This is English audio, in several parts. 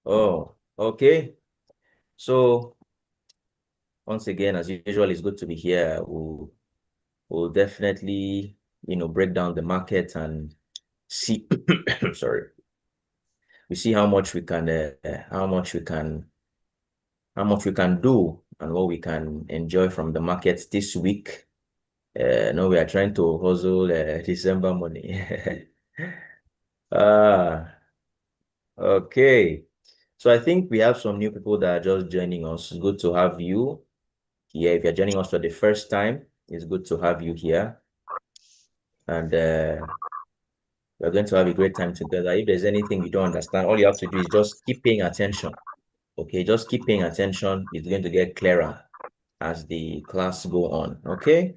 Oh, okay. So once again, as usual, it's good to be here. We'll definitely, break down the market and see, sorry, we see how much we can do and what we can enjoy from the market this week. No, we are trying to hustle December money. Ah, okay. So I think we have some new people that are just joining us. It's good to have you here. If you're joining us for the first time, it's good to have you here. And we're going to have a great time together. If there's anything you don't understand, all you have to do is just keep paying attention. Okay, just keep paying attention. It's going to get clearer as the class go on. Okay,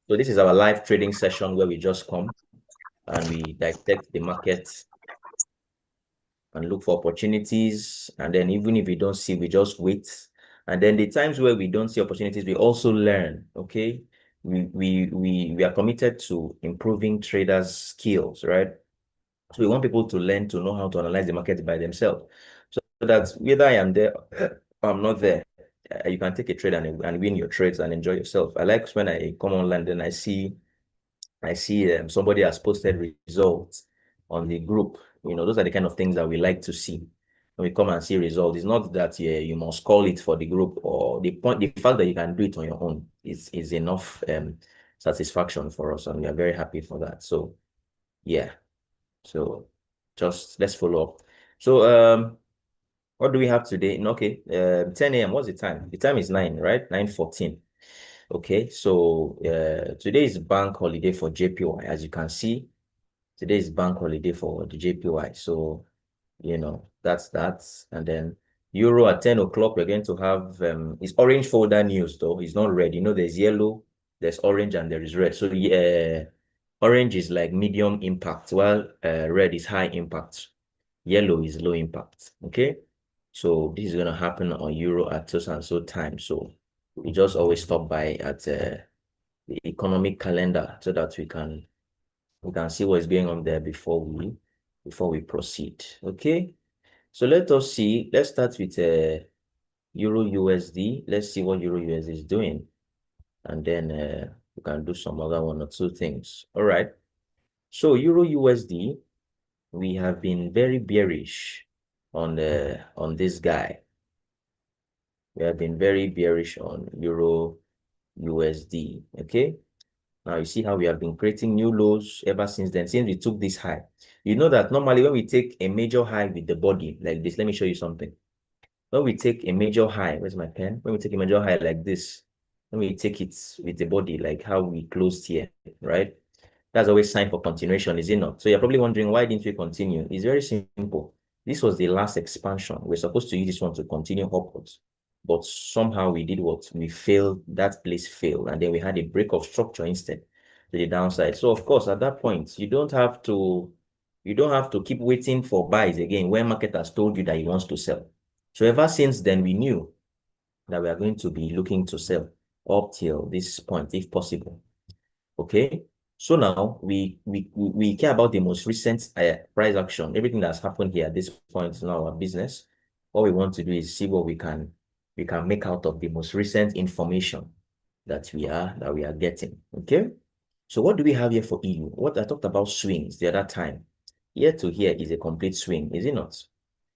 so this is our live trading session where we just come and we dissect the market and look for opportunities. And then even if we don't see, we just wait. And then the times where we don't see opportunities, we also learn. Okay. We are committed to improving traders' skills, right? So we want people to learn to know how to analyze the market by themselves. So that whether I am there or I'm not there, you can take a trade and win your trades and enjoy yourself. I like when I come online, then I see somebody has posted results on the group. Those are the kind of things that we like to see when we come and see results. It's not that you must call it for the group or the fact that you can do it on your own is enough satisfaction for us, and we are very happy for that. So yeah, so just let's follow up. So what do we have today? Okay, 10 a.m. What's the time? The time is 9, right? 9:14. Okay, so today is bank holiday for JPY. As you can see, today is bank holiday for the JPY. So, that's that. And then Euro at 10 o'clock, we're going to have it's orange folder news though. It's not red. There's yellow, there's orange, and there is red. So yeah, orange is like medium impact, while red is high impact. Yellow is low impact. Okay. So this is gonna happen on Euro at so and so time. So we just always stop by at the economic calendar so that we can see what's going on there before we proceed. Okay. So let us see. Let's start with Euro USD. Let's see what Euro USD is doing, and then we can do some other one or two things. All right. So Euro USD, we have been very bearish on this guy. We have been very bearish on Euro USD. Okay. Now you see how we have been creating new lows ever since then, since we took this high. You know that normally when we take a major high with the body like this, let me show you something. When we take a major high, where's my pen? When we take a major high like this, when we take it with the body, like how we closed here, right? That's always sign for continuation, is it not? So you're probably wondering, why didn't we continue? It's very simple. This was the last expansion. We're supposed to use this one to continue upwards. But somehow we did what? We failed, that place failed. And then we had a break of structure instead to the downside. So of course, at that point, you don't have to keep waiting for buys again when market has told you that he wants to sell. So ever since then, we knew that we are going to be looking to sell up till this point, if possible. Okay. So now we care about the most recent price action. Everything that's happened here at this point is not our business. What we want to do is see what we can make out of the most recent information that we are getting. Okay. So what do we have here for EU? What I talked about swings the other time. Here to here is a complete swing, is it not?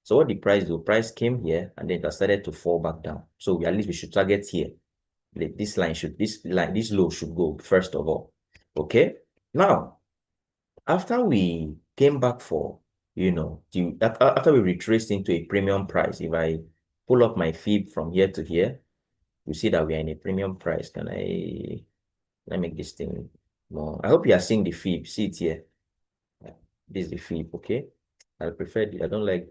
So what the price do? Price came here and then it started to fall back down. So at least we should target here. This low should go first of all. Okay. Now, after we came back after we retraced into a premium price, if I pull up my fib from here to here, you see that we are in a premium price. Let me make this thing more. I hope you are seeing the fib. See it here. This is the fib, okay? I don't like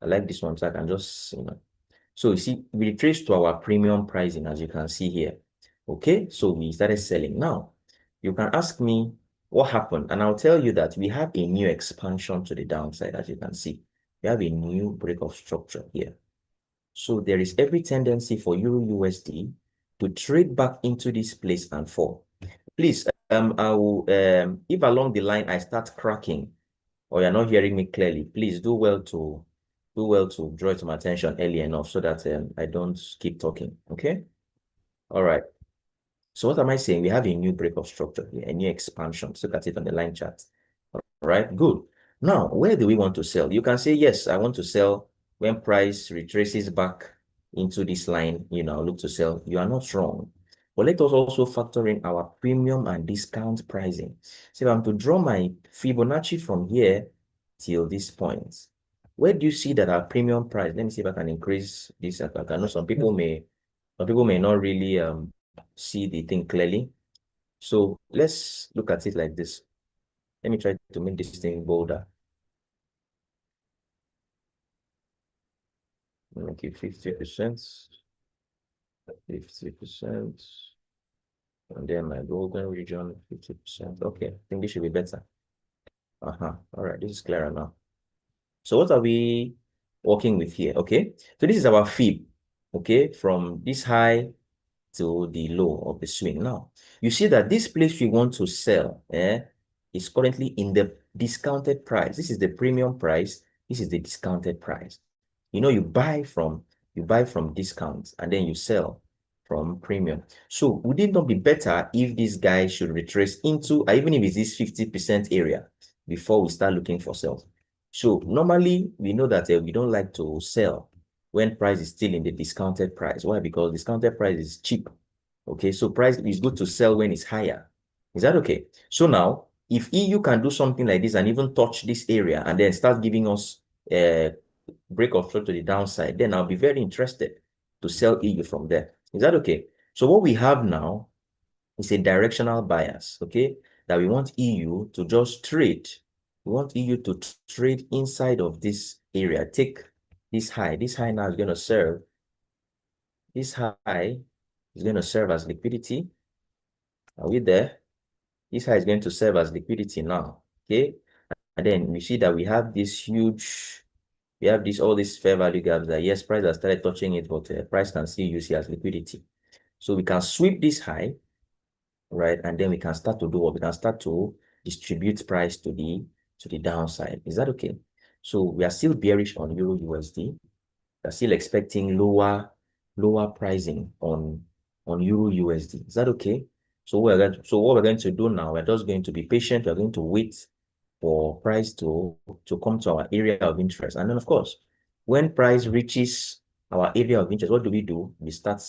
I like this one, so I can just. So you see, we retrace to our premium pricing, as you can see here. Okay, so we started selling. Now, you can ask me what happened, and I'll tell you that we have a new expansion to the downside, as you can see. We have a new break of structure here. So there is every tendency for Euro USD to trade back into this place and fall. Please, I will, if along the line I start cracking or you're not hearing me clearly, please do well to do well to draw it to my attention early enough so that I don't keep talking. Okay. All right. So what am I saying? We have a new break of structure here, a new expansion. Let's look at it on the line chart. All right. Good. Now, where do we want to sell? You can say, yes, I want to sell when price retraces back into this line, look to sell. You are not wrong. But let us also factor in our premium and discount pricing. So if I'm to draw my Fibonacci from here till this point, where do you see that our premium price? Let me see if I can increase this. I know some people may not really see the thing clearly. So let's look at it like this. Let me try to make this thing bolder. Make it 50%, 50%, and then my golden region, 50%. Okay, I think this should be better. All right, this is clearer now. So what are we working with here? Okay, so this is our fib, okay, from this high to the low of the swing. Now, you see that this place we want to sell is currently in the discounted price. This is the premium price. This is the discounted price. You buy from discount and then you sell from premium. So would it not be better if this guy should retrace into, even if it's this 50% area before we start looking for sales? So normally we know that we don't like to sell when price is still in the discounted price. Why? Because discounted price is cheap. Okay, so price is good to sell when it's higher. Is that okay? So now, if EU can do something like this and even touch this area and then start giving us a break of throw to the downside, then I'll be very interested to sell EU from there. Is that okay? So what we have now is a directional bias, okay? That we want EU to just trade. We want EU to trade inside of this area. Take this high. This high now is going to serve. This high is going to serve as liquidity. Are we there? This high is going to serve as liquidity now, okay? And then we see that we have all these fair value gaps that, yes, price has started touching it, but price can still use it as liquidity. So we can sweep this high, right? And then we can start to do what? We can start to distribute price to the downside. Is that okay? So we are still bearish on Euro USD. We are still expecting lower pricing on Euro USD. Is that okay? So what we're going to do now, we're just going to be patient. We're going to wait for price to come to our area of interest. And then, of course, when price reaches our area of interest, what do? We start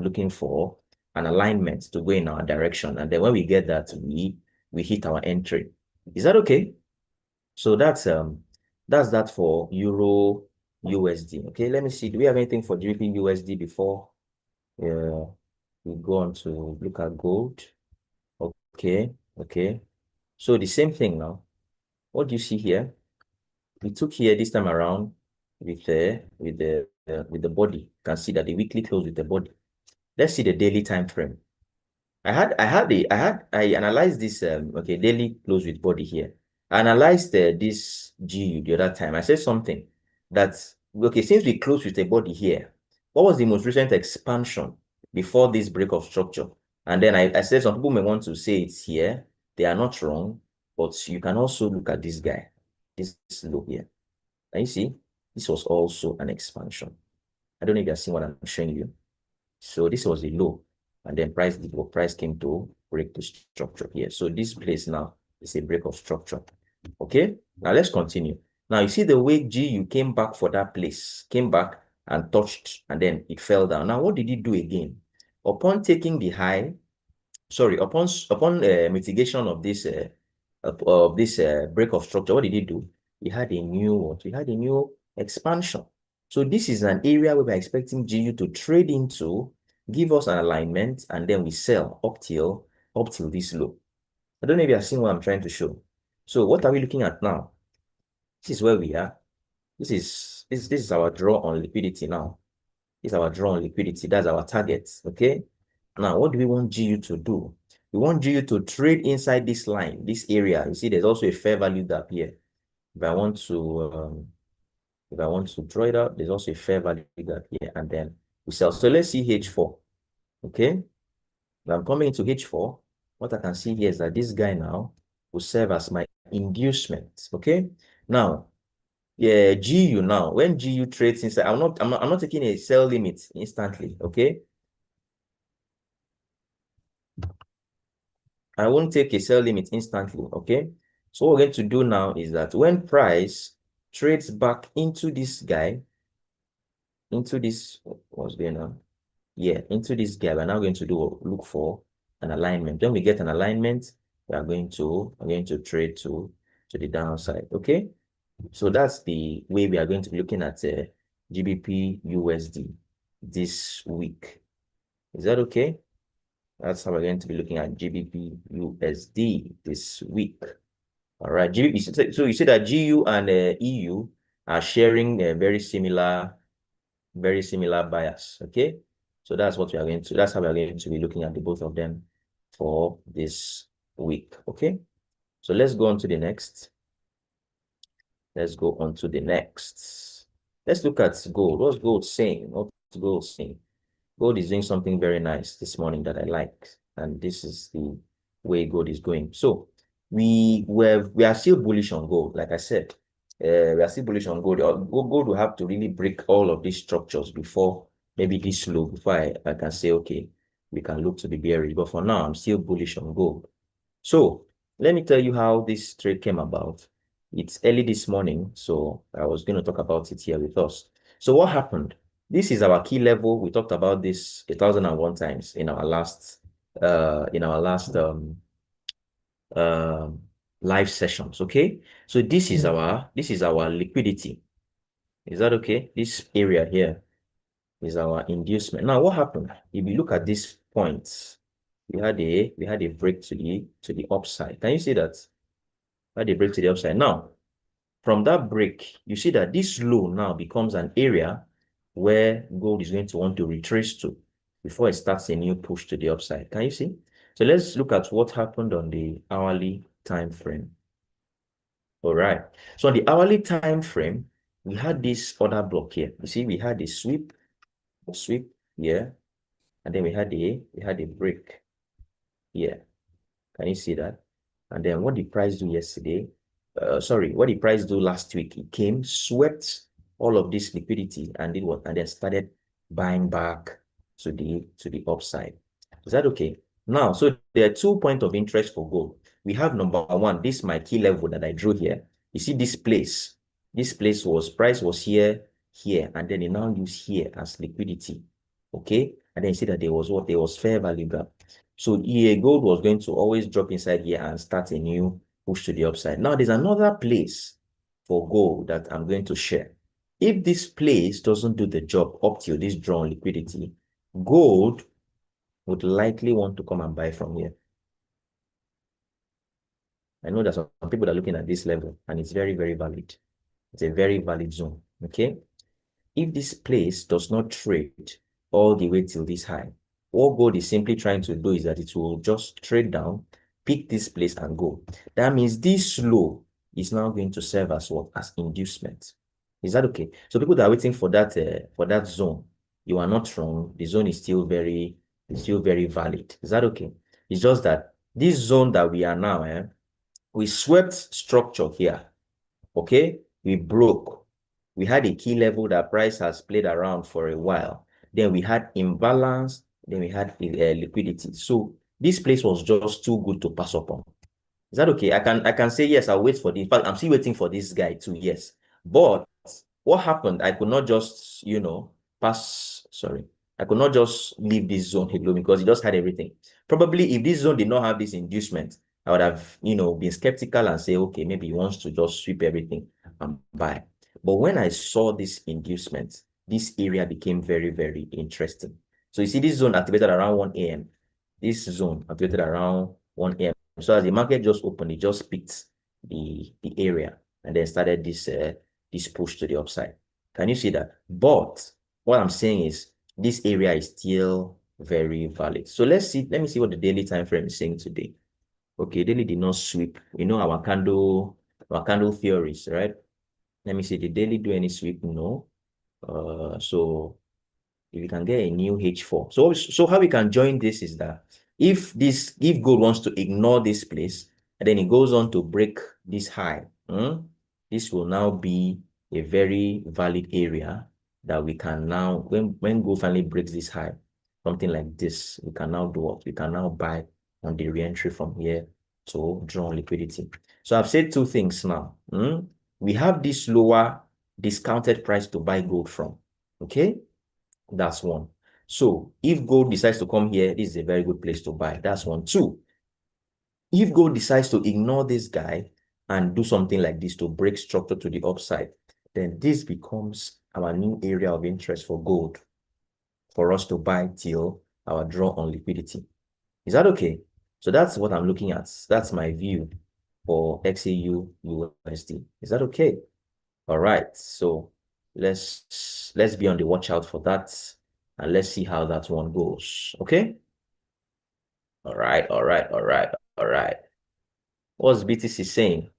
looking for an alignment to go in our direction. And then when we get that, we hit our entry. Is that okay? So that's that for Euro USD. Okay, let me see. Do we have anything for GBP USD before we go on to look at gold? Okay. So the same thing now. What do you see here? We took here this time around with the body. You can see that the weekly close with the body. Let's see the daily time frame. I analyzed this daily close with body here. I analyzed this GU the other time. I said something that since we close with a body here, what was the most recent expansion before this break of structure? And then I said some people may want to say it's here. They are not wrong, but you can also look at this guy, this low here. And you see, this was also an expansion. I don't know if you're seeing what I'm showing you. So this was the low, and then price came to break the structure here. So this place now is a break of structure. Okay, now let's continue. Now you see the way GU came back for that place, came back and touched, and then it fell down. Now what did it do again? Upon taking the high, upon mitigation of this break of structure, what did it do? We had a new expansion. So this is an area where we're expecting GU to trade into, give us an alignment, and then we sell up till this low. I don't know if you are seeing what I'm trying to show. So what are we looking at now? This is where we are. This is our draw on liquidity now. This is our draw on liquidity. That's our target. Okay. Now, what do we want GU to do? We want GU to trade inside this line, this area. You see, there's also a fair value gap here. If I want to draw it out, there's also a fair value gap here, and then we sell. So let's see H4. Okay. If I'm coming into H4, what I can see here is that this guy now will serve as my inducement. Okay. Now, Yeah, GU now. When GU trades inside, I'm not taking a sell limit instantly. Okay. I won't take a sell limit instantly. Okay. So what we're going to do now is that when price trades back into this guy, into this, what's going on? Yeah, into this guy, we're now going to look for an alignment. When we get an alignment, we are going to trade to the downside. Okay. So that's the way we are going to be looking at GBP USD this week. Is that okay? That's how we're going to be looking at GBP USD this week. All right. So you see that GU and EU are sharing a very similar bias. Okay. So that's how we are going to be looking at the both of them for this week. Okay. So let's go on to the next. Let's go on to the next. Let's look at gold. What's gold saying? What's gold saying? Gold is doing something very nice this morning that I like. And this is the way gold is going. So we are still bullish on gold, like I said. We are still bullish on gold. Gold will have to really break all of these structures before maybe this low, before I can say, okay, we can look to be bearish. But for now, I'm still bullish on gold. So let me tell you how this trade came about. It's early this morning, so I was going to talk about it here with us. So what happened? This is our key level. We talked about this 1,001 times in our last um live sessions. Okay. So this is our liquidity. Is that okay? This area here is our inducement. Now, what happened? If you look at these points, we had a break to the upside. Can you see that? We had a break to the upside. Now, from that break, you see that this low now becomes an area where gold is going to want to retrace to before it starts a new push to the upside. Can you see? So let's look at what happened on the hourly time frame. All right. So on the hourly time frame, we had this other block here. You see, we had a sweep here, and then we had a break here. Can you see that? And then what did price do yesterday? Sorry, what did price do last week? It came, swept all of this liquidity and did what? And then started buying back to the upside. Is that okay? Now, so there are 2 points of interest for gold. We have number one, this is my key level that I drew here. You see this place. This place was price was here, and then they now use here as liquidity. Okay. And then you see that there was fair value gap. So here, gold was going to always drop inside here and start a new push to the upside. Now, there's another place for gold that I'm going to share. If this place doesn't do the job up till this drawn liquidity, gold would likely want to come and buy from here. I know that some people are looking at this level, and it's very, very valid. It's a very valid zone. Okay. If this place does not trade all the way till this high, what gold is simply trying to do is that it will just trade down, pick this place and go. That means this low is now going to serve as what? As inducement. Is that okay? So people that are waiting for that zone, you are not wrong. The zone is still very valid. Is that okay? It's just that this zone that we are now, we swept structure here. Okay, we broke. We had a key level that price has played around for a while. Then we had imbalance. Then we had liquidity. So this place was just too good to pass up on. Is that okay? I can say yes. I'll wait for the. In fact, I'm still waiting for this guy too. Yes, but what happened? I could not just pass. Sorry, I could not just leave this zone alone because it just had everything. Probably if this zone did not have this inducement, I would have been skeptical and say, okay, maybe he wants to just sweep everything and buy. But when I saw this inducement, this area became very, very interesting. So you see this zone activated around 1 a.m. This zone activated around 1 a.m. So as the market just opened, it just picked the area and then started this push to the upside. Can you see that? But what I'm saying is this area is still very valid. So let me see what the daily time frame is saying today. Okay, daily did not sweep. Our candle theories, right? Let me see, did daily do any sweep? No. So if you can get a new H4. So how we can join this is that if gold wants to ignore this place and then it goes on to break this high, this will now be a very valid area that we can now, when gold finally breaks this high, something like this, we can now do what? We can now buy on the re-entry from here to draw on liquidity. So I've said two things now. We have this lower discounted price to buy gold from. Okay, that's one. So if gold decides to come here, this is a very good place to buy. That's one. Two, if gold decides to ignore this guy and do something like this to break structure to the upside, then this becomes our new area of interest for gold for us to buy till our draw on liquidity. Is that okay? So that's what I'm looking at. That's my view for XAU USD. Is that okay? All right. So let's be on the watch out for that, and let's see how that one goes. Okay. All right. All right. All right. All right. What's BTC saying?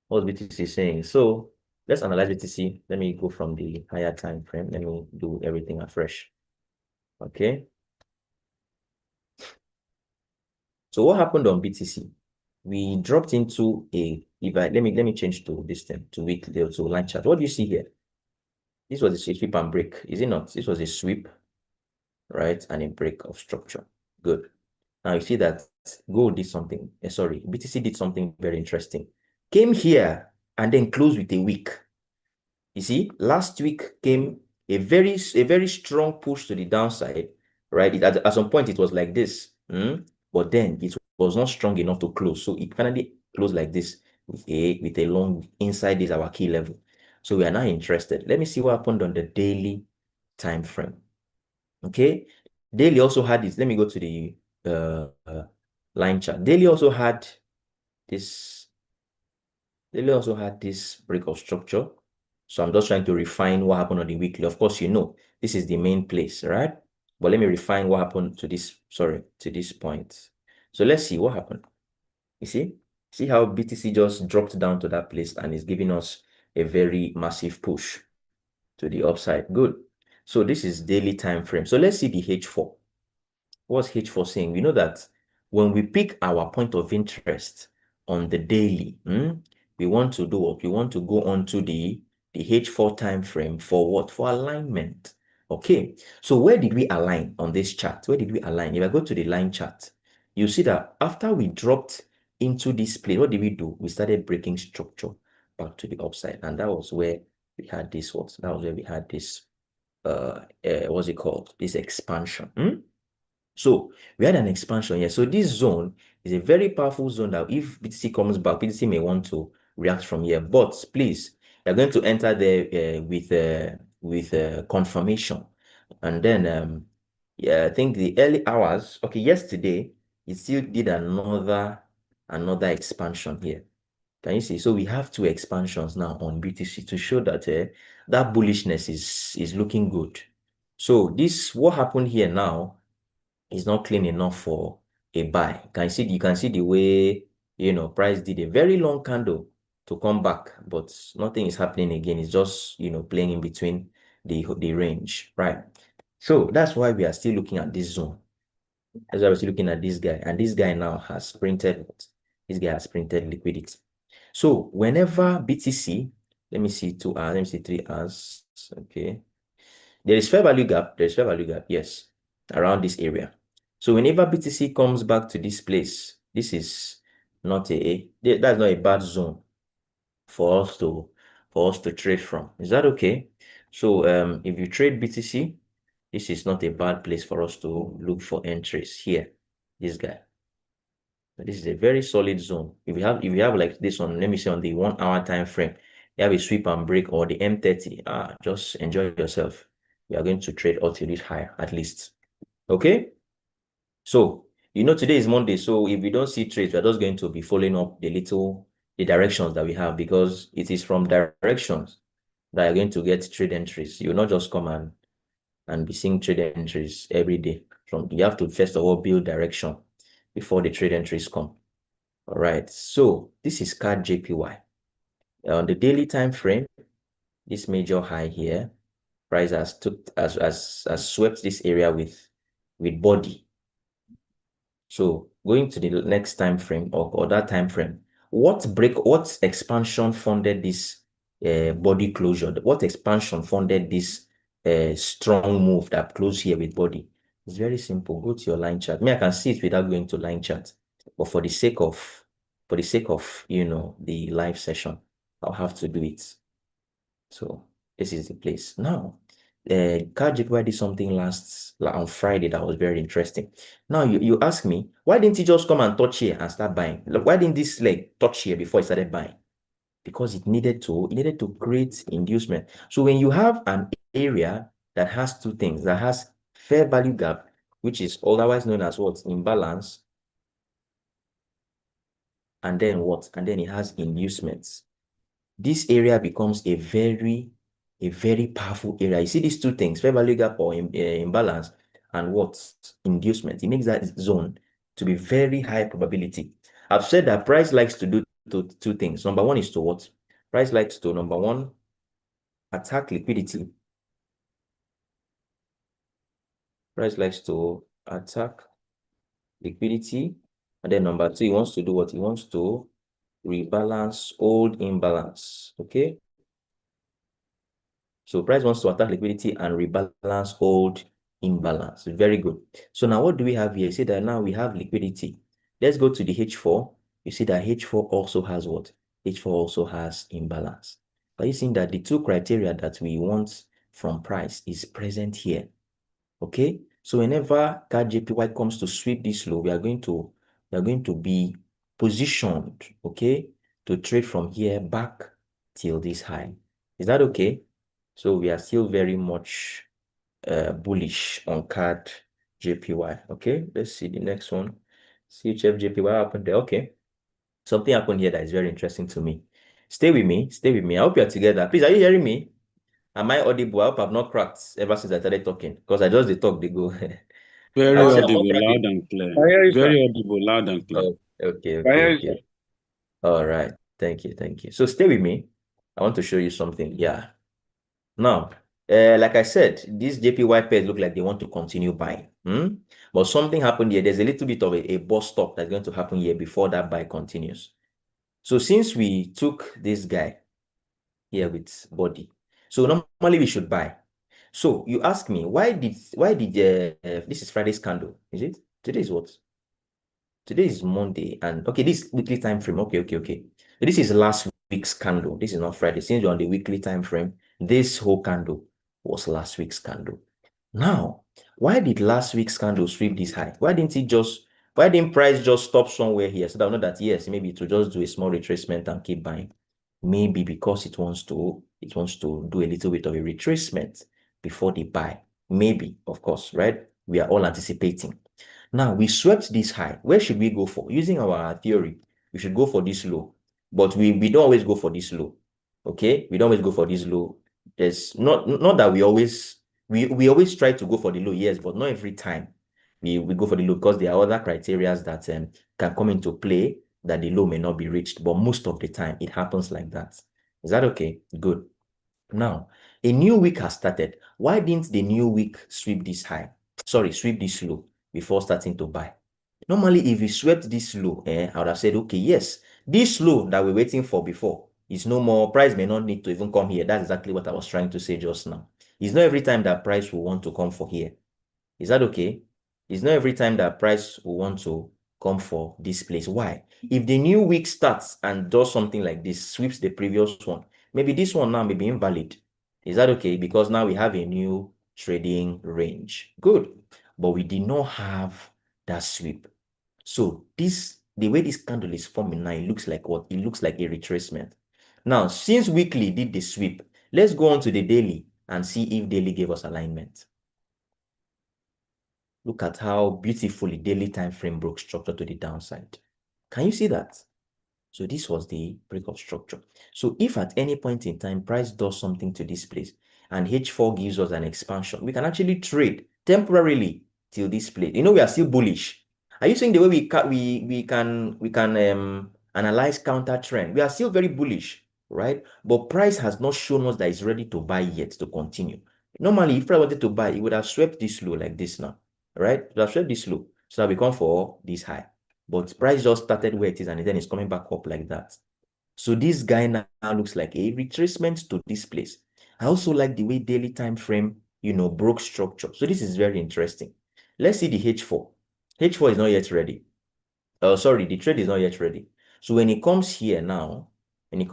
What's BTC saying? So let's analyze BTC. Let me go from the higher time frame. Let me do everything afresh. Okay. So what happened on BTC? We dropped into a, if I let me change to this thing to weekly to line chart. What do you see here? This was a sweep and break, is it not? This was a sweep, right? And a break of structure. Good. Now you see that gold did something. Sorry, BTC did something very interesting. Came here and then closed with a wick. You see, last week came a very strong push to the downside, right? At some point it was like this, but then it was not strong enough to close. So it finally closed like this with a long inside is our key level. So we are now interested. Let me see what happened on the daily time frame. Okay, daily also had this. Let me go to the line chart. Daily also had this. Daily also had this break of structure. So I'm just trying to refine what happened on the weekly. Of course, this is the main place, right? But let me refine what happened to this, to this point. So let's see what happened. You see how BTC just dropped down to that place and is giving us a very massive push to the upside. Good. So this is daily time frame. So let's see the H4. What's H4 saying? We know that when we pick our point of interest on the daily, we want to do what? We want to go on to the H4 time frame for what? For alignment. Okay. So where did we align on this chart? Where did we align? If I go to the line chart, you see that after we dropped into this place, what did we do? We started breaking structure back to the upside. And that was where we had this that was where we had this what's it called? This expansion. So we had an expansion here. So this zone is a very powerful zone that if BTC comes back, BTC may want to react from here. But please, you're going to enter there with confirmation. And then yeah, I think the early hours, okay, yesterday it still did another expansion here. Can you see? So we have two expansions now on BTC to show that that bullishness is looking good. So what happened here now is not clean enough for a buy. You can see the way, price did a very long candle to come back, but nothing is happening again. It's just, playing in between the range, right? So that's why we are still looking at this zone. That's why we're still looking at this guy. And this guy now has printed what? This guy has printed liquidity. So whenever BTC, let me see 2 hours, let me see 3 hours. Okay. There is fair value gap. There's fair value gap, yes, around this area. So whenever BTC comes back to this place, this is not that's not a bad zone for us to trade from. Is that okay? So if you trade BTC, this is not a bad place for us to look for entries here. This guy. This is a very solid zone. If you have like this one, let me say on the 1 hour time frame, you have a sweep and break or the M30. Just enjoy yourself. We are going to trade up to this higher at least. Okay. So today is Monday. So if we don't see trades, we're just going to be following up the directions that we have, because it is from directions that you're going to get trade entries. You will not just come and be seeing trade entries every day. You have to first of all build direction before the trade entries come. All right. So this is CAD JPY. On the daily time frame, this major high here, price has swept this area with body. So going to the next time frame or that time frame, what expansion funded this body closure? What expansion funded this strong move that closed here with body? It's very simple. Go to your line chart. Me, I can see it without going to line chart, but for the sake of the live session, I'll have to do it. So this is the place. Now, ChatGPT did something on Friday that was very interesting. Now you ask me, why didn't he just come and touch here and start buying? Like, why didn't this leg touch here before he started buying? Because it needed to create inducement. So when you have an area that has two things, that has fair value gap, which is otherwise known as what? Imbalance, and then what? And then it has inducements. This area becomes a very powerful area. You see these two things, fair value gap or imbalance, and what? Inducement. It makes that zone to be very high probability. I've said that price likes to do two things. Number one is to what? Price likes to, number one, attack liquidity. Price likes to attack liquidity. And then number two, he wants to do what? He wants to rebalance old imbalance. Okay. So price wants to attack liquidity and rebalance old imbalance. Very good. So now what do we have here? You see that now we have liquidity. Let's go to the H4. You see that H4 also has what? H4 also has imbalance. Are you seeing that the two criteria that we want from price is present here? Okay. So whenever CAD comes to sweep this low, we are going to be positioned, okay, to trade from here back till this high. Is that okay? So we are still very much bullish on CAD JPY. Okay, let's see the next one. CHF JPY happened there. Okay, something happened here that is very interesting to me. Stay with me. Stay with me. I hope you're together. Please, are you hearing me? Am I audible? I hope I've not cracked ever since I started talking because I just talk, they go. I Very will say I'm not audible, loud cracking. and clear. I hear you, sir. Very audible, loud and clear. Oh, okay, I okay, hear you, okay. sir. All right. Thank you, thank you. So stay with me. I want to show you something. Yeah. Now, like I said, these JPY pairs look like they want to continue buying. But something happened here. There's a little bit of a bust stop that's going to happen here before that buy continues. So since we took this guy here with body, so normally we should buy. So you ask me, why did this is Friday's candle, is it? Today is what? Today is Monday, and okay, this weekly time frame. Okay. This is last week's candle. This is not Friday. Since you're on the weekly time frame, this whole candle was last week's candle. Now, why did last week's candle sweep this high? Why didn't price just stop somewhere here? So that I know that yes, maybe to just do a small retracement and keep buying. Maybe because it wants to do a little bit of a retracement before the buy. Maybe, of course, right? We are all anticipating. Now, we swept this high. Where should we go for? Using our theory, we should go for this low. But we don't always go for this low. Okay? We don't always go for this low. There's not that we always try to go for the low, yes, but not every time we go for the low because there are other criteria that can come into play that the low may not be reached. But most of the time, it happens like that. Is that okay? Good. Now, a new week has started. Why didn't the new week sweep this high? Sorry, sweep this low before starting to buy. Normally, if we swept this low, I would have said, okay, yes, this low that we're waiting for before is no more. Price may not need to even come here. That's exactly what I was trying to say just now. It's not every time that price will want to come for here. Is that okay? It's not every time that price will want to come for this place. Why? If the new week starts and does something like this, sweeps the previous one, maybe this one now may be invalid. Is that okay? Because now we have a new trading range. Good. But we did not have that sweep. So the way this candle is forming now, it looks like what? It looks like a retracement. Now, since weekly did the sweep, let's go on to the daily and see if daily gave us alignment. Look at how beautifully daily time frame broke structure to the downside. Can you see that? So this was the break of structure. So if at any point in time price does something to this place and H4 gives us an expansion, we can actually trade temporarily till this place. We are still bullish. Are you saying the way we can analyze counter trend? We are still very bullish, right? But price has not shown us that it's ready to buy yet to continue. Normally, if I wanted to buy, it would have swept this low like this now, right? It would have swept this low. So now we come for this high. But price just started where it is and then it's coming back up like that. So this guy now looks like a retracement to this place. I also like the way daily time frame, broke structure. So this is very interesting. Let's see the H4. H4 is not yet ready. Oh, sorry, the trade is not yet ready. So when it comes here now, we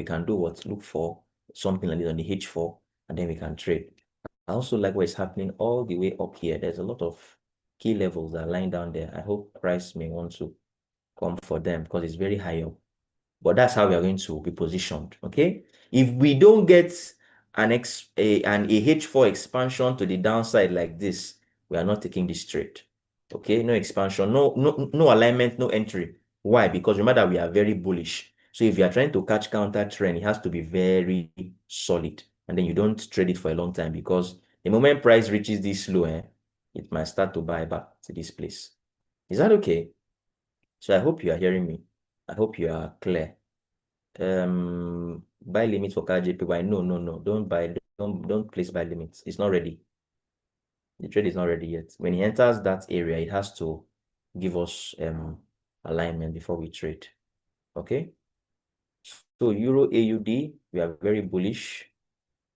can do what? Look for something like this on the H4, and then we can trade. I also like what is happening all the way up here. There's a lot of key levels that are lying down there. I hope price may want to come for them because it's very high up. But that's how we are going to be positioned. Okay. If we don't get an H4 expansion to the downside like this, we are not taking this trade. Okay, no expansion, no alignment, no entry. Why? Because remember that we are very bullish. So if you are trying to catch counter trend, it has to be very solid. And then you don't trade it for a long time because the moment price reaches this low, it might start to buy back to this place. Is that okay? So I hope you are hearing me. I hope you are clear. Buy limit for CAD-JPY. No. Don't place buy limits. It's not ready. The trade is not ready yet. When he enters that area, it has to give us alignment before we trade. Okay. So Euro AUD, we are very bullish.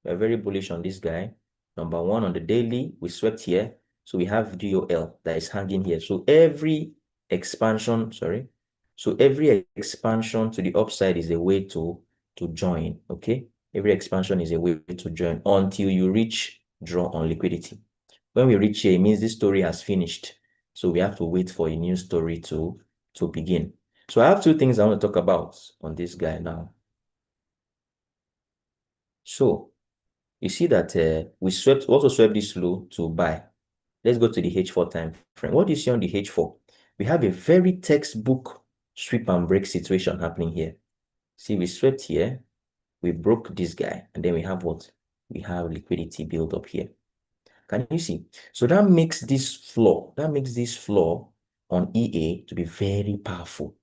We are very bullish on this guy. Number one on the daily, we swept here. So we have DOL that is hanging here. So every expansion to the upside is a way to join. Okay. Every expansion is a way to join until you reach draw on liquidity. When we reach here, it means this story has finished. So we have to wait for a new story to begin. So I have two things I want to talk about on this guy now. So you see that we also swept this low to buy. Let's go to the H4 time frame. What do you see on the H4? We have a very textbook sweep and break situation happening here. See, we swept here, we broke this guy, and then we have what? We have liquidity build up here. Can you see? So that makes this floor on EA to be very powerful.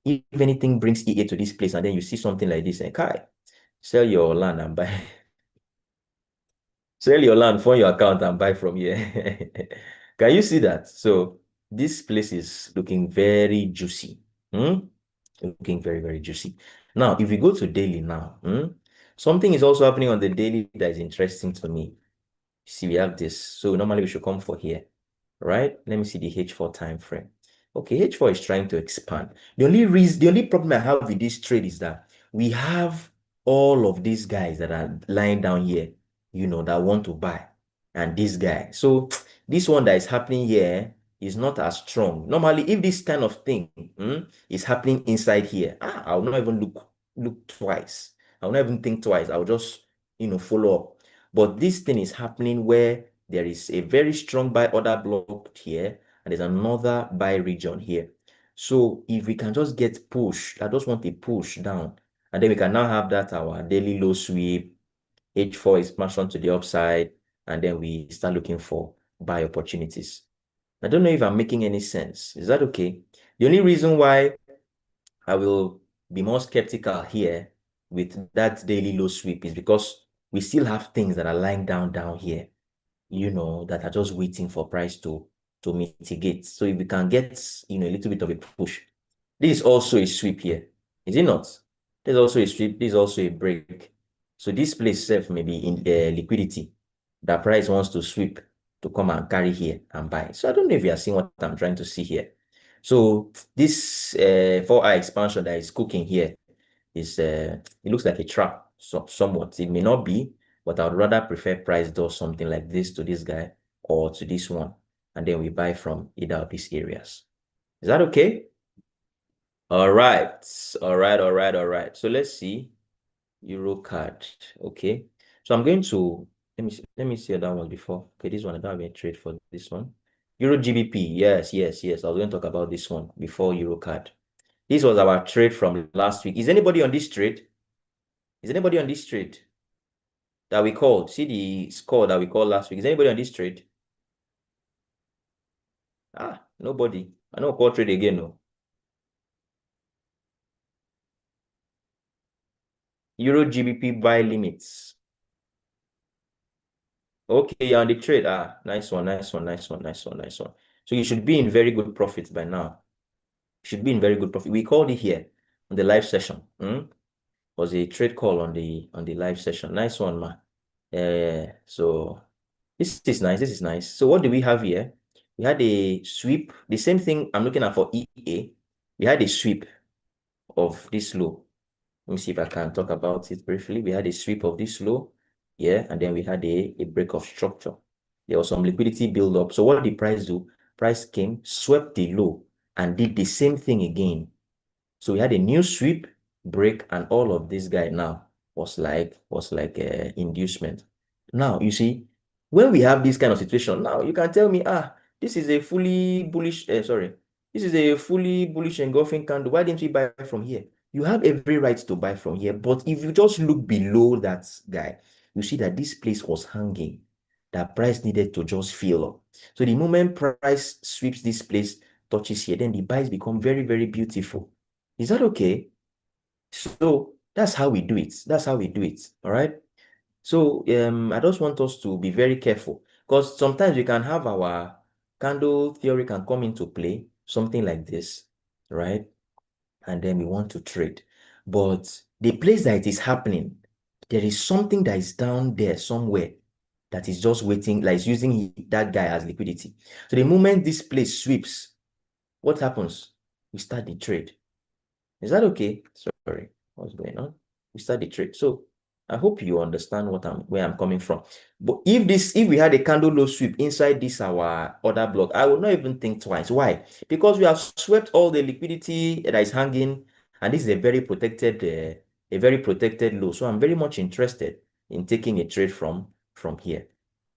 If anything brings EA to this place, and then you see something like this, and Kai, sell your land and buy. Sell your land, fund your account, and buy from here. Can you see that? So this place is looking very juicy. Looking very, very juicy. Now, if we go to daily now, something is also happening on the daily that is interesting to me. See, we have this. So normally we should come for here, right? Let me see the H4 time frame. Okay, H4 is trying to expand. The only problem I have with this trade is that we have all of these guys that are lying down here, that want to buy, and this guy. So this one that is happening here is not as strong. Normally, if this kind of thing is happening inside here, I'll not even look twice. I'll not even think twice. I'll just, follow up. But this thing is happening where there is a very strong buy order blocked here, and there's another buy region here. So if we can just get pushed, I just want a push down, and then we can now have that our daily low sweep, H4 expansion to the upside, and then we start looking for buy opportunities. I don't know if I'm making any sense. Is that okay? The only reason why I will be more skeptical here with that daily low sweep is because we still have things that are lying down here, that are just waiting for price to mitigate. So if we can get, a little bit of a push. This is also a sweep here, is it not? There's also a sweep, this is also a break. So this place itself may be in liquidity that price wants to sweep to come and carry here and buy. So I don't know if you are seeing what I'm trying to see here. So this 4i expansion that is cooking here is it looks like a trap, somewhat. It may not be, but I would rather prefer price does something like this to this guy or to this one, and then we buy from either of these areas. Is that okay? All right. So let's see Euro card. Okay. So I'm going to let me see that one before. Okay, this one I don't have any trade for this one. Euro GBP. Yes. I was going to talk about this one before Euro card. This was our trade from last week. Is anybody on this trade? Is anybody on this trade that we called? See the score that we called last week. Is anybody on this trade? Nobody. I know call trade again, no. Euro GBP buy limits. Okay, you're on the trade. Nice one. So you should be in very good profits by now. You should be in very good profit. We called it here. on the live session. Was a trade call on the live session. Nice one, man. So this is nice. This is nice. So what do we have here? We had a sweep. The same thing I'm looking at for EA. We had a sweep of this low. Let me see if I can talk about it briefly. We had a sweep of this low, yeah, and then we had a break of structure. There was some liquidity build up. So what did price do? Price came, swept the low, and did the same thing again. So we had a new sweep, break, and all of this guy now was like inducement. Now you see, when we have this kind of situation, now you can tell me, this is a fully bullish, sorry, this is a fully bullish engulfing candle. Why didn't we buy from here? You have every right to buy from here, but if you just look below that guy, you see that this place was hanging. That price needed to just fill up. So the moment price sweeps this place, touches here, then the buys become very, very beautiful. Is that okay? So that's how we do it. That's how we do it. All right. So I just want us to be very careful because sometimes we can have our candle theory can come into play, something like this, right? And then we want to trade. But the place that it is happening, there is something that is down there somewhere that is just waiting, like it's using that guy as liquidity. So the moment this place sweeps, what happens? We start the trade. Is that okay? Sorry, what's going on? We start the trade. So I hope you understand where I'm coming from. But if we had a candle low sweep inside this our order block, I would not even think twice. Why? Because we have swept all the liquidity that is hanging, and this is a very protected low. So I'm very much interested in taking a trade from here.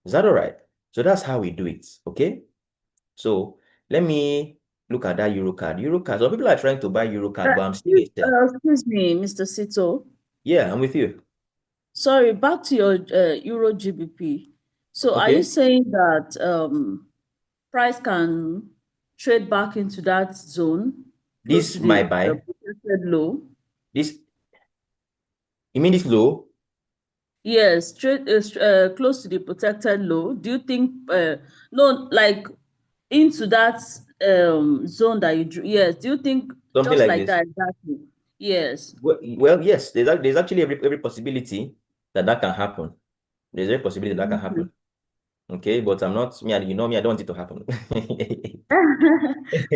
Is that all right? So that's how we do it. Okay. So let me look at that Euro card. Euro card. Some people are trying to buy Euro card, but I'm seeing a sell. Excuse me, Mr. Sito. Yeah, I'm with you. Sorry, back to your Euro GBP. So are you Okay. saying that price can trade back into that zone close to This the my buy. protected low? This you mean this low? Yes, trade close to the protected low. Do you think no, like into that zone that you drew? Yes. Do you think Something just like like this. that? Exactly. Yes. Well, yes, there's actually every possibility that can happen. There's every possibility that can Mhm. happen. Okay, but I'm not me. You know me. I don't want it to happen.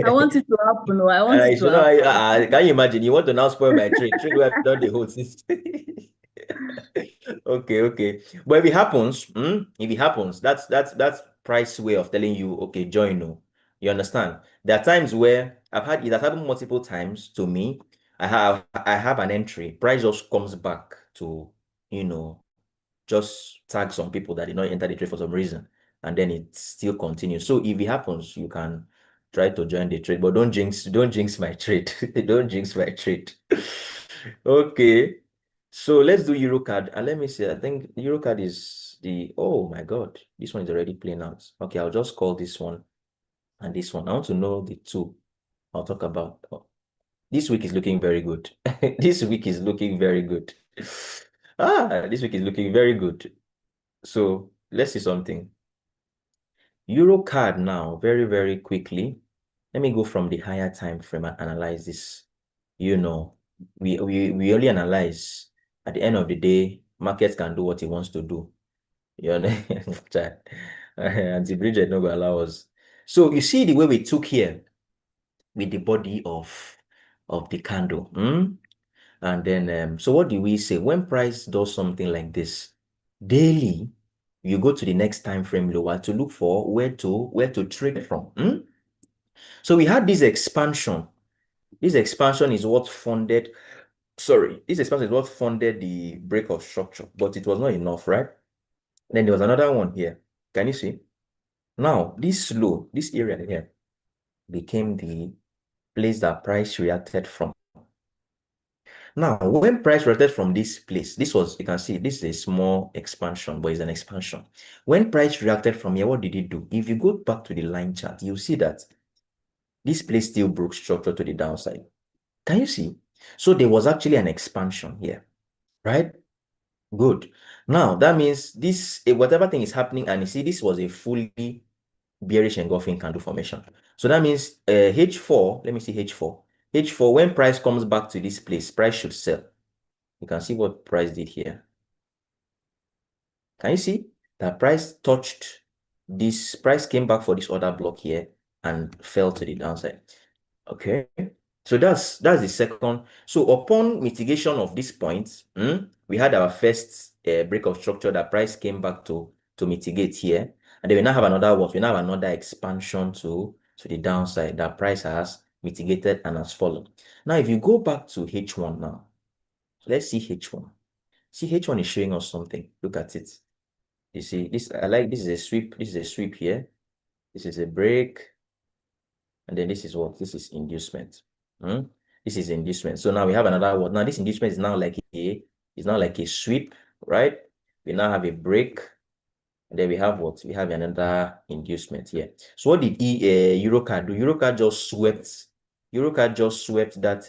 I want it to happen. Oh, I want it to You know, happen. can you imagine? You want to now spoil my trade? Trade where I've done the whole system. Okay, okay. But if it happens, that's price way of telling you, okay, join no. You understand? There are times where it has happened multiple times to me. I have an entry, price just comes back to, you know, just tag some people that did not enter the trade for some reason, and then it still continues. So if it happens, you can try to join the trade, but don't jinx my trade. Don't jinx my trade. Okay. So let's do Eurocard. And let me see. I think Eurocard is oh my God, this one is already playing out. Okay, I'll just call this one and this one. I want to know the two I'll talk about. Oh, this week is looking very good. This week is looking very good. This week is looking very good. So let's see something. Eurocard now, very, very quickly. Let me go from the higher time frame and analyze this. You know, we only analyze at the end of the day, markets can do what it wants to do. You know, Auntie Bridget no go allow us. So you see the way we took here with the body of the candle. And then so what do we say? When price does something like this, daily, you go to the next time frame lower to look for where to trade from. So we had this expansion. This expansion is what funded, sorry, this expansion is what funded the break of structure, but it was not enough, right? Then there was another one here. Can you see? Now, this area here became the place that price reacted from. Now, when price reacted from this place, you can see, this is a small expansion, but it's an expansion. When price reacted from here, what did it do? If you go back to the line chart, you see that this place still broke structure to the downside. Can you see? So there was actually an expansion here, right? Good. Now, that means whatever thing is happening, and you see, this was a fully bearish engulfing candle formation. So that means H4, let me see H4. H4, when price comes back to this place, price should sell. You can see what price did here. Can you see that price touched this? Price came back for this other block here and fell to the downside. Okay. So that's the second. So upon mitigation of this point, we had our first break of structure that price came back to mitigate here. And then we now have another what? We now have another expansion to the downside that price has mitigated and has fallen. Now, if you go back to H1 now, so let's see H1. See, H1 is showing us something. Look at it. You see, this I like this is a sweep. This is a sweep here. This is a break. And then this is what? This is inducement. This is inducement. So now we have another one. Now this inducement is now like a sweep, right? We now have a break. And then we have what? We have another inducement here. So what did Eurocard do? Eurocard just swept that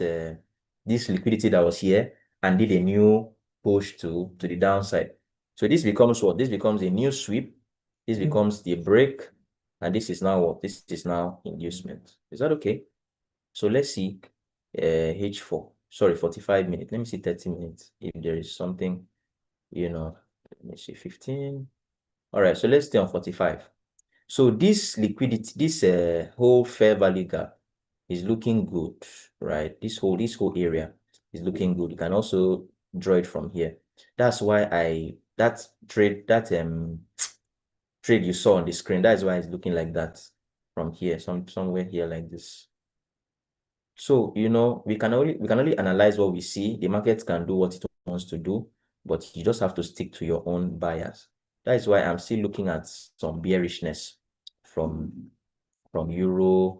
this liquidity that was here and did a new push to the downside. So this becomes what? This becomes a new sweep. This becomes the break. And this is now what? This is now inducement. Is that okay? So let's see H4. Sorry, 45 minutes. Let me see 30 minutes. If there is something, let me see 15. All right, so let's stay on 45. So this liquidity, this whole fair value gap is looking good, right? This whole area is looking good. You can also draw it from here. That's why that trade you saw on the screen, that's why it's looking like that from here, somewhere here like this. So we can only analyze what we see. The market can do what it wants to do, but you just have to stick to your own bias. That is why I'm still looking at some bearishness from Eurocard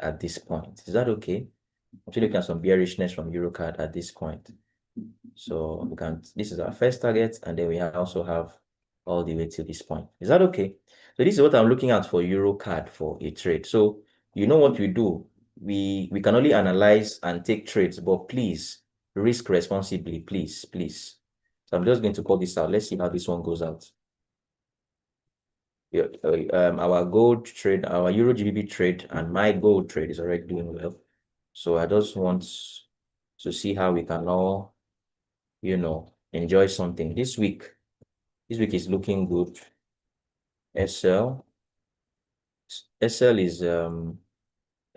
at this point. Is that okay? I'm still looking at some bearishness from Eurocard at this point. So this is our first target, and then we also have all the way to this point. Is that okay? So this is what I'm looking at for Eurocard for a trade. So you know what we do? We can only analyze and take trades, but please risk responsibly, please. So I'm just going to call this out. Let's see how this one goes out. Yeah, our gold trade, our Euro GBP trade, and my gold trade is already doing well. So I just want to see how we can all, enjoy something this week. This week is looking good. SL is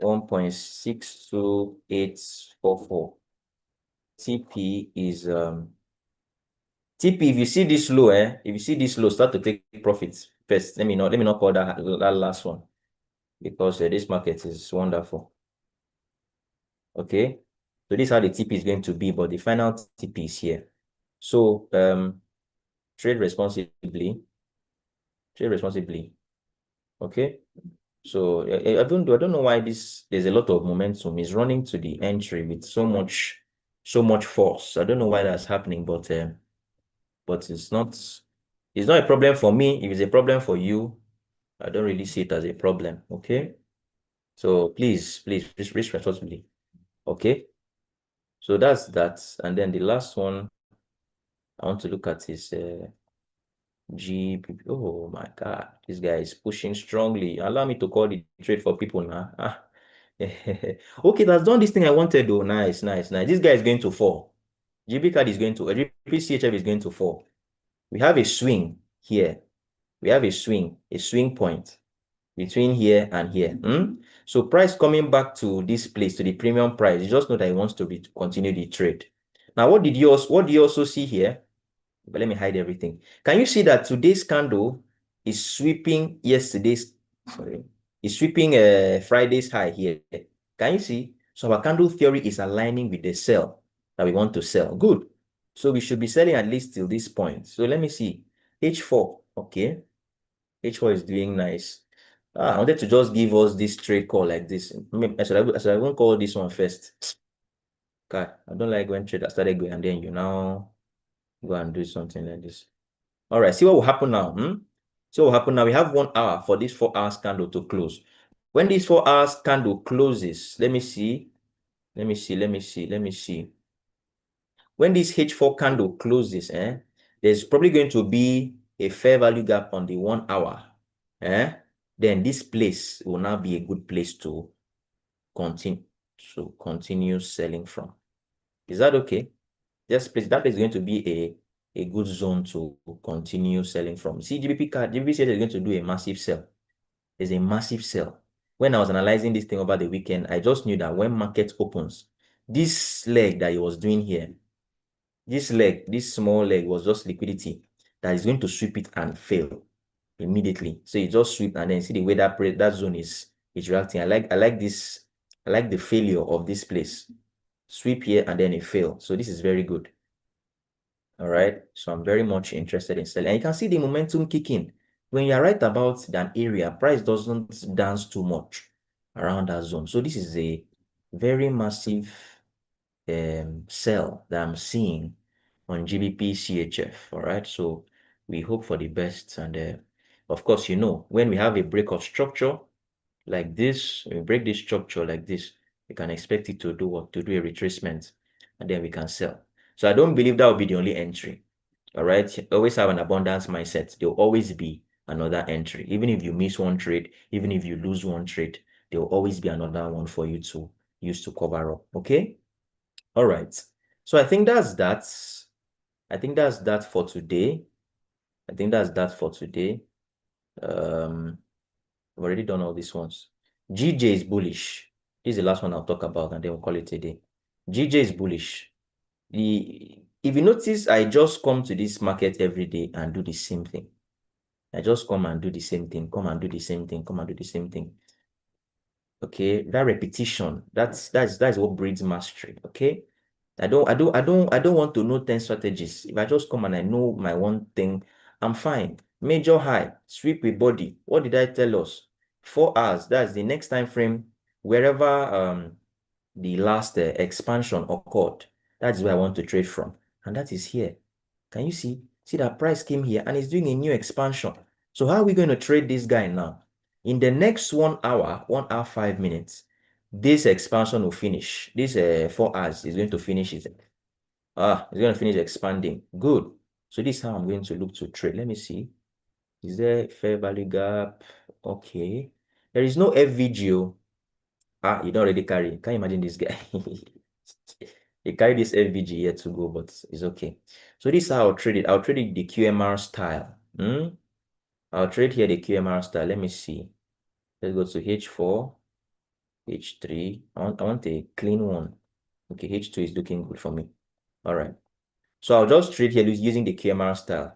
1.62844. TP is TP. If you see this low, start to take profits first. Let me not call that last one, because this market is wonderful. Okay, so this is how the TP is going to be, but the final TP is here. So trade responsibly. Okay. So I don't know why there's a lot of momentum. It's running to the entry with so much force. I don't know why that's happening, but it's not a problem for me. If it's a problem for you, I don't really see it as a problem. Okay. So please risk responsibly. Okay. So that's that. And then the last one I want to look at is GBP. Oh my God, this guy is pushing strongly. Allow me to call the trade for people now. Okay, that's done this thing I wanted though. Nice. This guy is going to fall. GB card is going to, GBP is going to fall. We have a swing here. We have a swing point between here and here. So price coming back to this place, to the premium price, you just know that he wants to continue the trade. Now, what do you also see here? But let me hide everything. Can you see that today's candle is sweeping Friday's high here? Can you see? So our candle theory is aligning with the sell that we want to sell. Good. So we should be selling at least till this point. So let me see. H4. Okay. H4 is doing nice. I wanted to just give us this trade call like this. I won't call this one first. God, I don't like when trade started going and then you now go and do something like this. All right, see what will happen now. See what will happen now. We have 1 hour for this 4 hours candle to close. When this 4 hours candle closes, let me see. When this H4 candle closes, there's probably going to be a fair value gap on the 1 hour. Then this place will now be a good place to continue selling from. Is that okay? Yes, please. That is going to be a good zone to continue selling from. See, GBP said is going to do a massive sell. There's a massive sell. When I was analyzing this thing over the weekend, I just knew that when market opens, this leg that he was doing here, this small leg was just liquidity that is going to sweep it and fail immediately. So you just sweep and then see the way that zone is reacting. I like this. I like the failure of this place. Sweep here and then it fail. So this is very good. All right. So I'm very much interested in selling. And you can see the momentum kicking. When you're right about that area, price doesn't dance too much around that zone. So this is a very massive sell that I'm seeing on GBP CHF. All right. So we hope for the best. And of course, when we have a break of structure like this, we break this structure like this, we can expect it to do what? To do a retracement, and then we can sell. So I don't believe that will be the only entry. All right. Always have an abundance mindset. There'll always be another entry. Even if you miss one trade, even if you lose one trade, there will always be another one for you to use to cover up. Okay. All right. So I think that's that. I think that's that for today. I've already done all these ones. GJ is bullish. This is the last one I'll talk about, and then we'll call it a day. GJ is bullish. If you notice, I just come to this market every day and do the same thing. I just come and do the same thing, come and do the same thing, come and do the same thing. Okay, that repetition, that's what breeds mastery. Okay. I don't want to know 10 strategies. If I just come and I know my one thing, I'm fine. Major high, sweep with body. What did I tell us? 4 hours. That's the next time frame wherever the last expansion occurred. That's where I want to trade from. And that is here. Can you see? See that price came here and it's doing a new expansion. So how are we going to trade this guy now? In the next 1 hour, 1 hour, 5 minutes, this expansion will finish. This 4 hours is going to finish it. It's going to finish expanding. Good. So this is how I'm going to look to trade. Let me see. Is there fair value gap? Okay. There is no FVGO. You don't already carry. Can you imagine this guy? He carry this FVG here to go, but it's okay. So this is how I'll trade it. I'll trade it the QMR style. I'll trade here the QMR style. Let me see. Let's go to H4, H3. I want a clean one. Okay, H2 is looking good for me. All right. So I'll just trade here using the QMR style.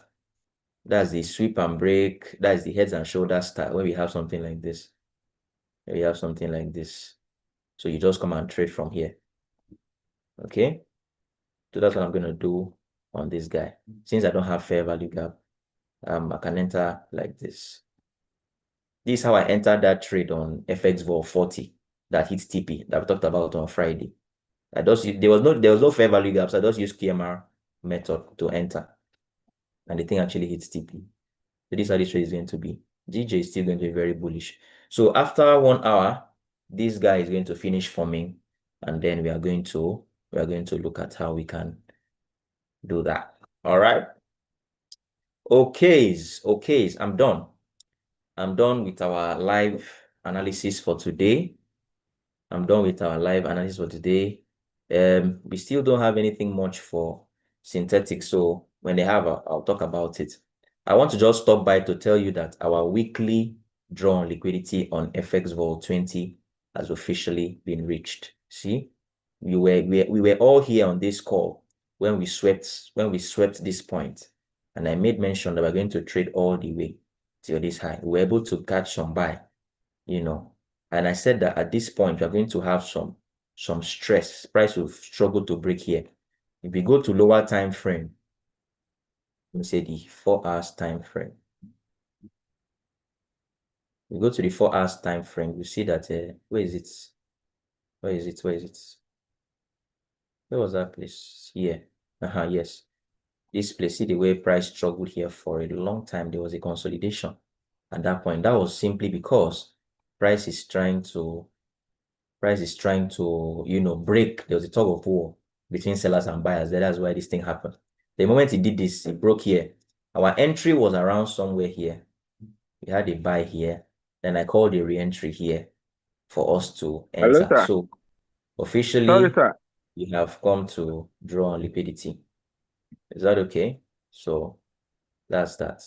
That's the sweep and break. That's the heads and shoulders style where we have something like this. We have something like this. So you just come and trade from here. Okay. So that's what I'm going to do on this guy. Since I don't have fair value gap, I can enter like this. This is how I entered that trade on FX Vol 40 that hits TP that we talked about on Friday. There was no fair value gaps. I just used QMR method to enter, and the thing actually hits TP. So this is how this trade is going to be. GJ is still going to be very bullish. So after 1 hour, this guy is going to finish forming, and then we are going to look at how we can do that. All right. Okay, I'm done. I'm done with our live analysis for today. We still don't have anything much for synthetic, so when they have, I'll talk about it. I want to just stop by to tell you that our weekly draw on liquidity on FX Vol 20 has officially been reached. See, we were all here on this call when we swept this point, and I made mention that we're going to trade all the way till this high. We were able to catch some buy, and I said that at this point we're going to have some stress. Price will struggle to break here. If we go to lower time frame, let me say the 4 hours time frame. We go to the 4 hours time frame, you see that where is it? Where was that place? Here. Yes. This place, see the way price struggled here for a long time. There was a consolidation at that point. That was simply because price is trying to break. There was a tug of war between sellers and buyers. That's why this thing happened. The moment it did this, it broke here. Our entry was around somewhere here. We had a buy here. Then I called a re-entry here. for us to Hello, enter. sir. So Sorry, officially, sir. you have come to Sorry, officially sir. you have come to draw on liquidity. Is that okay? So that's that.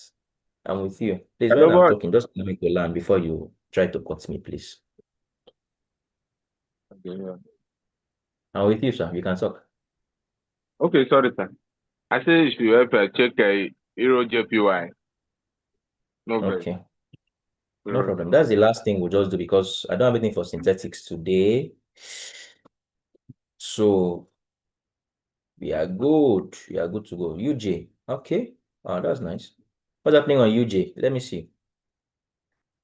I'm with you. Please, Hello, when I'm boss. talking, just let me to land before you try to cut me, please. Okay, yeah. I'm with you, sir. You can talk. Okay, sorry, sir. I say you should help check Euro JPY. No very. Okay. No problem. That's the last thing we'll just do because I don't have anything for synthetics today. So we are good. We are good to go. UJ. Okay. Oh, that's nice. What's happening on UJ? Let me see.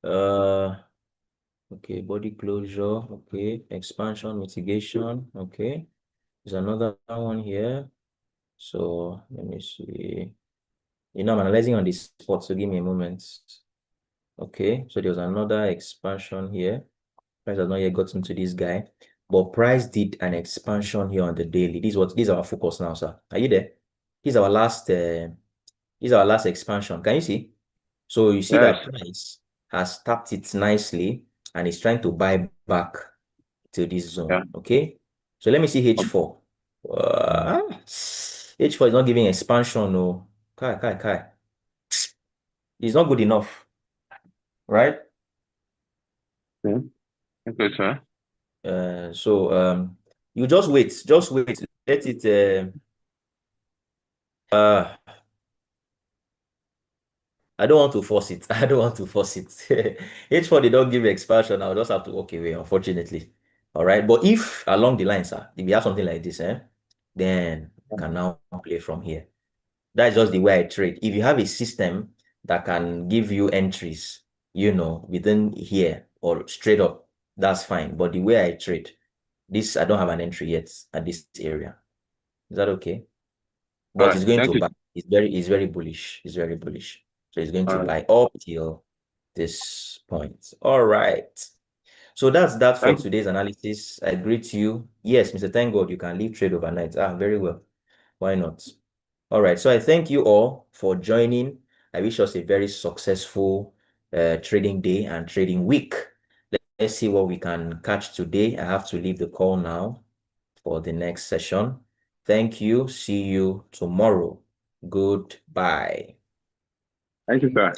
Okay, body closure. Okay, expansion, mitigation. Okay. There's another one here. So let me see. I'm analyzing on this spot, so give me a moment. Okay, so there's another expansion here. Price has not yet gotten to this guy, but price did an expansion here on the daily. This is our focus now, sir. Are you there? This is our last expansion. Can you see? So you see Yes. that price has tapped it nicely and is trying to buy back to this zone. Yeah. Okay. So let me see H4. H4 is not giving expansion. No. Kai. It's not good enough, right? Okay, sir. So you just wait. Let it. I don't want to force it. I don't want to force it. H4 they don't give expansion. I'll just have to walk away, unfortunately. All right. But if along the line, sir, if you have something like this, then you can now play from here. That's just the way I trade. If you have a system that can give you entries, within here or straight up, that's fine. But the way I trade, I don't have an entry yet at this area. Is that okay? All But right. it's going Thank to you. buy. It's very bullish. It's very bullish. So it's going to All right. buy up till this point. All right. So that's that for Thank you. today's analysis. I greet you. Yes, Mr. Thank God, you can leave trade overnight. Very well. Why not? All right. So I thank you all for joining. I wish us a very successful trading day and trading week. Let's see what we can catch today. I have to leave the call now for the next session. Thank you. See you tomorrow. Goodbye. Thank you, sir.